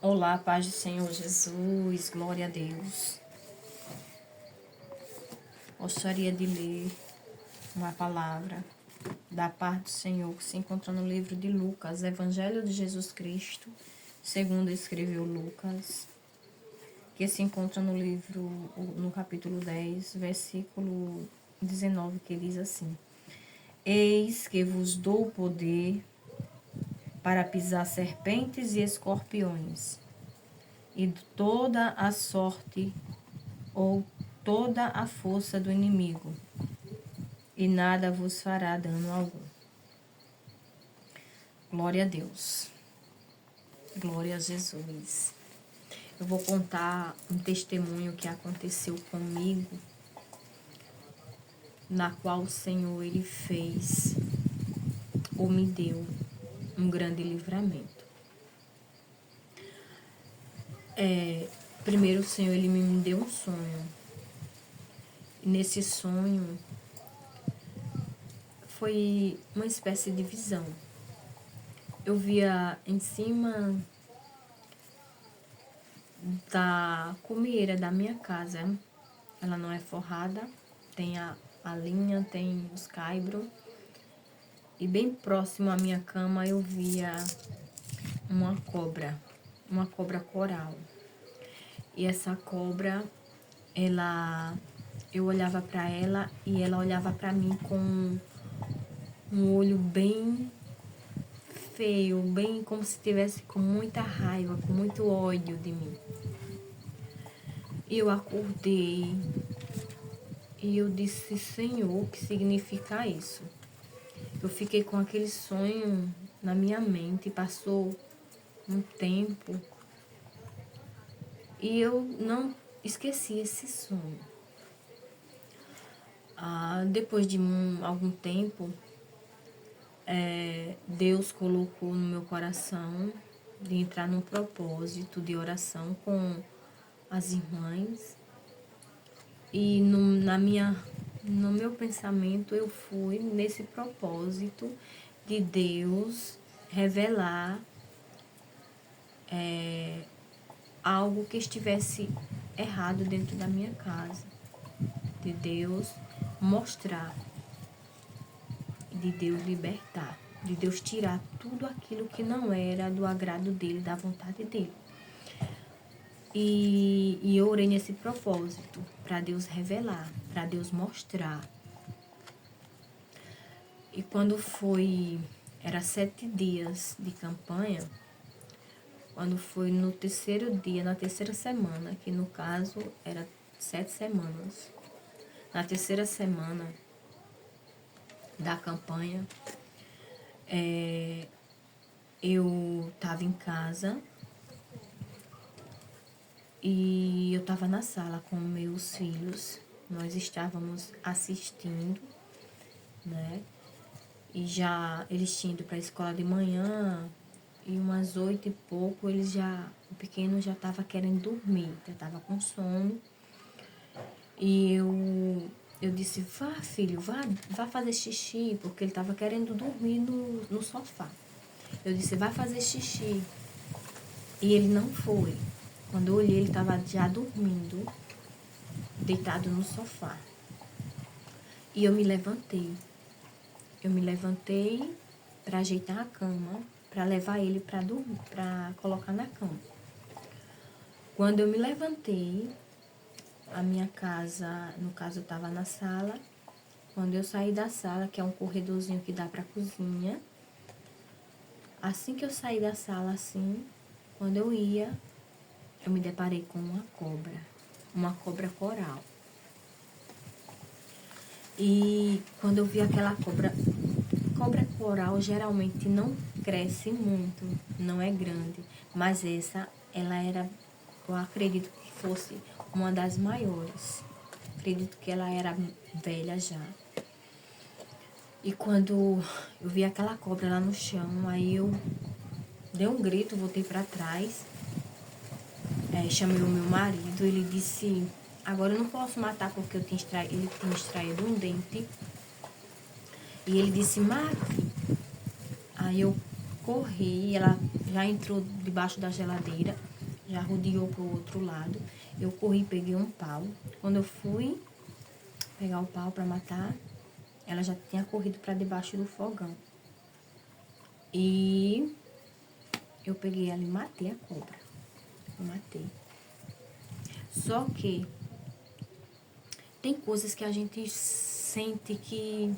Olá, paz do Senhor Jesus, glória a Deus. Gostaria de ler uma palavra da parte do Senhor que se encontra no livro de Lucas, Evangelho de Jesus Cristo, segundo escreveu Lucas, que se encontra no livro, no capítulo 10, versículo 19, que diz assim: Eis que vos dou poder para pisar serpentes e escorpiões, e toda a sorte ou toda a força do inimigo, e nada vos fará dano algum. Glória a Deus. Glória a Jesus. Eu vou contar um testemunho que aconteceu comigo, na qual o Senhor ele fez ou me deu um grande livramento. Primeiro o Senhor ele me deu um sonho. E nesse sonho foi uma espécie de visão. Eu via em cima da cumeira da minha casa. Ela não é forrada, tem a linha, tem os caibros. E bem próximo à minha cama eu via uma cobra coral. E essa cobra, eu olhava para ela e ela olhava para mim com um olho bem feio, bem como se tivesse com muita raiva, com muito ódio de mim. E eu acordei e eu disse: Senhor, o que significa isso? Eu fiquei com aquele sonho na minha mente, passou um tempo e eu não esqueci esse sonho. Depois de algum tempo, Deus colocou no meu coração de entrar num propósito de oração com as irmãs. E no meu pensamento eu fui nesse propósito de Deus revelar algo que estivesse errado dentro da minha casa, de Deus mostrar, de Deus libertar, de Deus tirar tudo aquilo que não era do agrado dele, da vontade dele. E eu orei nesse propósito, para Deus revelar, para Deus mostrar. E quando era 7 dias de campanha, quando foi no terceiro dia, na terceira semana, que no caso era 7 semanas, na terceira semana da campanha, eu estava em casa e eu estava na sala com meus filhos. Nós estávamos assistindo, né? E já eles tinham ido para a escola de manhã e umas 8 e pouco, o pequeno já estava querendo dormir, já estava com sono. E eu disse: vá filho, vá fazer xixi, porque ele estava querendo dormir no sofá. Eu disse: vai fazer xixi. E ele não foi. Quando eu olhei, ele estava já dormindo, deitado no sofá. E eu me levantei. Eu me levantei para ajeitar a cama, para levar ele para colocar na cama. Quando eu me levantei, a minha casa, no caso eu estava na sala. Quando eu saí da sala, que é um corredorzinho que dá para a cozinha, assim que eu saí da sala, assim, quando eu me deparei com uma cobra coral. E quando eu vi aquela cobra coral geralmente não cresce muito, não é grande, mas essa, eu acredito que fosse uma das maiores. Acredito que ela era velha já. E quando eu vi aquela cobra lá no chão, aí eu dei um grito, voltei para trás, chamei o meu marido, ele disse: agora eu não posso matar porque ele tinha extraído um dente. E ele disse: mate. Aí eu corri, ela já entrou debaixo da geladeira. já rodeou pro outro lado. Eu corri, peguei um pau. Quando eu fui pegar o pau para matar, ela já tinha corrido para debaixo do fogão. E eu peguei ela e matei a cobra. Eu matei. Só que tem coisas que a gente sente que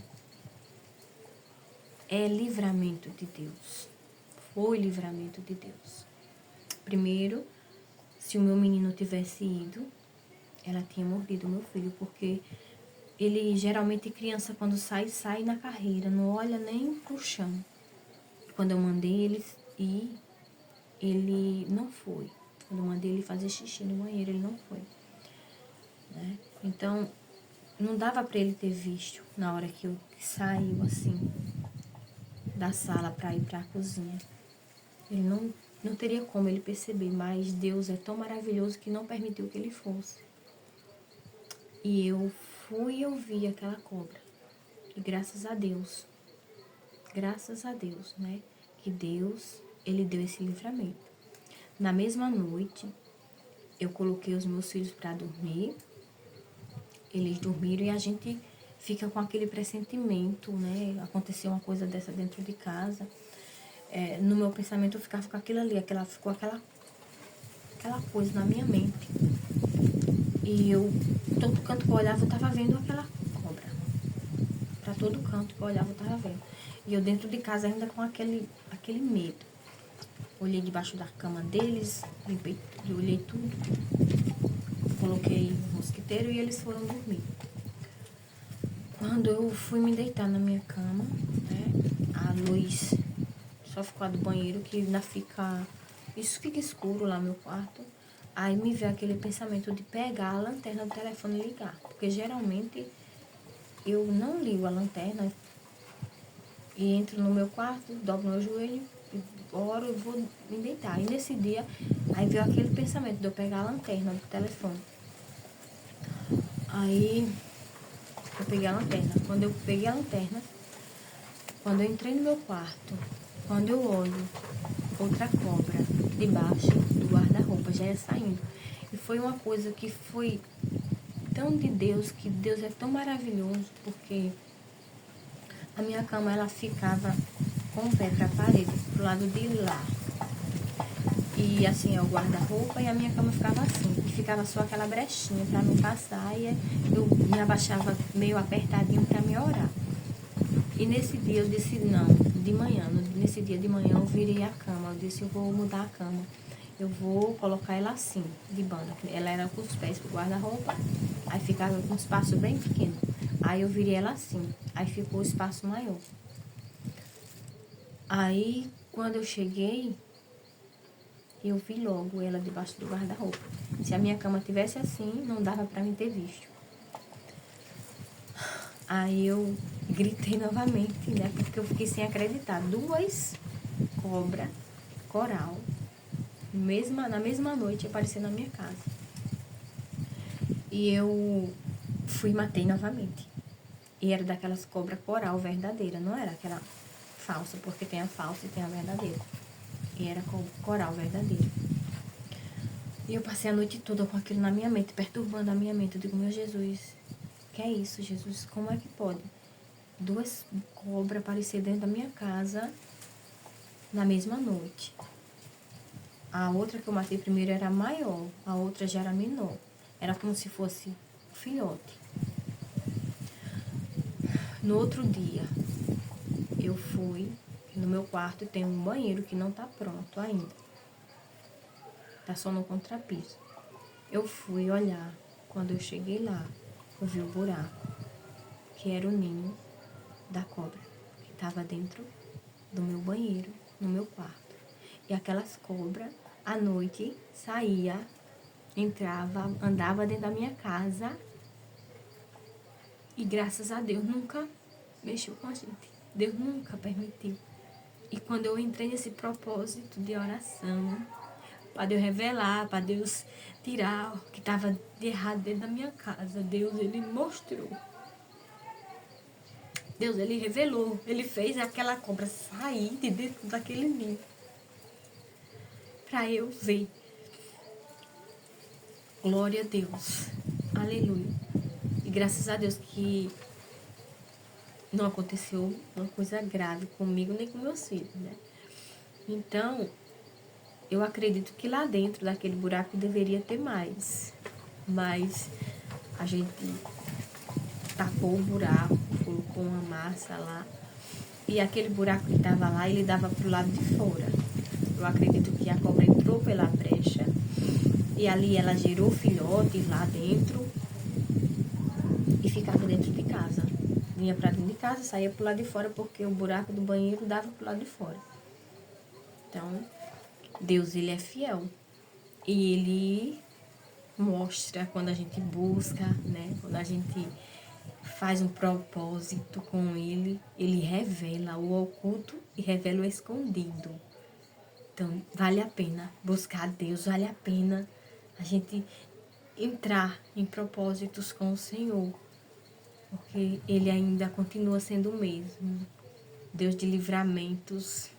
é livramento de Deus. Foi livramento de Deus. Primeiro, se o meu menino tivesse ido, ela tinha mordido o meu filho, porque ele, geralmente, criança, quando sai na carreira, não olha nem pro chão. Quando eu mandei ele ir, ele não foi. Quando eu mandei ele fazer xixi no banheiro, ele não foi. Né? Então, não dava para ele ter visto na hora que eu saiu assim da sala para ir para a cozinha. Ele não teria como ele perceber, mas Deus é tão maravilhoso que não permitiu que ele fosse. E eu fui e eu vi aquela cobra. E graças a Deus, né, que Deus, ele deu esse livramento. Na mesma noite, eu coloquei os meus filhos para dormir. Eles dormiram e a gente fica com aquele pressentimento, né? Aconteceu uma coisa dessa dentro de casa. No meu pensamento eu ficava com aquilo ali, ficou aquela coisa na minha mente. E eu, todo canto que eu olhava, eu tava vendo aquela cobra. Pra todo canto que eu olhava, eu tava vendo. E eu dentro de casa ainda com aquele medo. Olhei debaixo da cama deles, limpei, olhei tudo. Coloquei o mosquiteiro e eles foram dormir. Quando eu fui me deitar na minha cama, né, a luz só ficou a do banheiro, que ainda fica escuro lá no meu quarto. Aí me veio aquele pensamento de pegar a lanterna do telefone e ligar. Porque geralmente eu não ligo a lanterna e entro no meu quarto, dobro meu joelho, oro e vou me deitar. E nesse dia, aí veio aquele pensamento de eu pegar a lanterna do telefone. Aí eu peguei a lanterna. Quando eu peguei a lanterna, quando eu entrei no meu quarto, quando eu olho outra cobra debaixo do guarda-roupa, já ia saindo. E foi uma coisa que foi tão de Deus, que Deus é tão maravilhoso, porque a minha cama, ela ficava com o pé para a parede, pro lado de lá. E assim, é o guarda-roupa, e a minha cama ficava assim, e ficava só aquela brechinha para não passar, e eu me abaixava meio apertadinho para me orar. E nesse dia eu disse, não, de manhã, nesse dia de manhã eu virei a cama, eu disse, eu vou mudar a cama, eu vou colocar ela assim, de banda, ela era com os pés pro guarda-roupa, aí ficava com um espaço bem pequeno, aí eu virei ela assim, aí ficou o espaço maior. Aí, quando eu cheguei, eu vi logo ela debaixo do guarda-roupa. Se a minha cama tivesse assim, não dava pra mim ter visto. Aí eu gritei novamente, né? Porque eu fiquei sem acreditar. 2 cobras coral na mesma noite aparecendo na minha casa. E eu fui e matei novamente. E era daquelas cobras coral verdadeira, não era aquela falsa, porque tem a falsa e tem a verdadeira. E era coral verdadeira. E eu passei a noite toda com aquilo na minha mente, perturbando a minha mente. Eu digo, meu Jesus, que é isso, Jesus? Como é que pode 2 cobras aparecer dentro da minha casa na mesma noite? A outra que eu matei primeiro era maior, a outra já era menor. Era como se fosse um filhote. No outro dia, eu fui no meu quarto e tem um banheiro que não tá pronto ainda. Tá só no contrapiso. Eu fui olhar. Quando eu cheguei lá, eu vi o buraco, que era o ninho da cobra, que estava dentro do meu banheiro, no meu quarto. E aquelas cobras, à noite, saía, entrava, andava dentro da minha casa. E graças a Deus nunca mexeu com a gente. Deus nunca permitiu. E quando eu entrei nesse propósito de oração, para Deus revelar, para Deus tirar o que estava de errado dentro da minha casa, Deus, Ele mostrou. Deus, Ele revelou. Ele fez aquela cobra sair de dentro daquele ninho. Para eu ver. Glória a Deus. Aleluia. E graças a Deus que não aconteceu uma coisa grave comigo nem com meus filhos, né? Então, eu acredito que lá dentro daquele buraco deveria ter mais. Mas a gente tapou o buraco, colocou uma massa lá. E aquele buraco que estava lá, ele dava para o lado de fora. Eu acredito que a cobra entrou pela brecha. E ali ela gerou filhotes lá dentro. E ficava dentro de casa. Vinha para dentro de casa, saía para o lado de fora, porque o buraco do banheiro dava para o lado de fora. Então, Deus, ele é fiel. E ele mostra quando a gente busca, né? Quando a gente faz um propósito com ele, ele revela o oculto e revela o escondido. Então, vale a pena buscar Deus, vale a pena a gente entrar em propósitos com o Senhor, porque ele ainda continua sendo o mesmo. Deus de livramentos.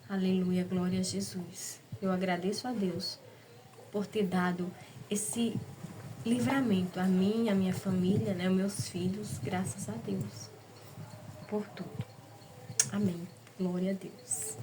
Aleluia, glória a Jesus. Eu agradeço a Deus por ter dado esse livramento a mim, a minha família, né, os meus filhos, graças a Deus por tudo. Amém. Glória a Deus.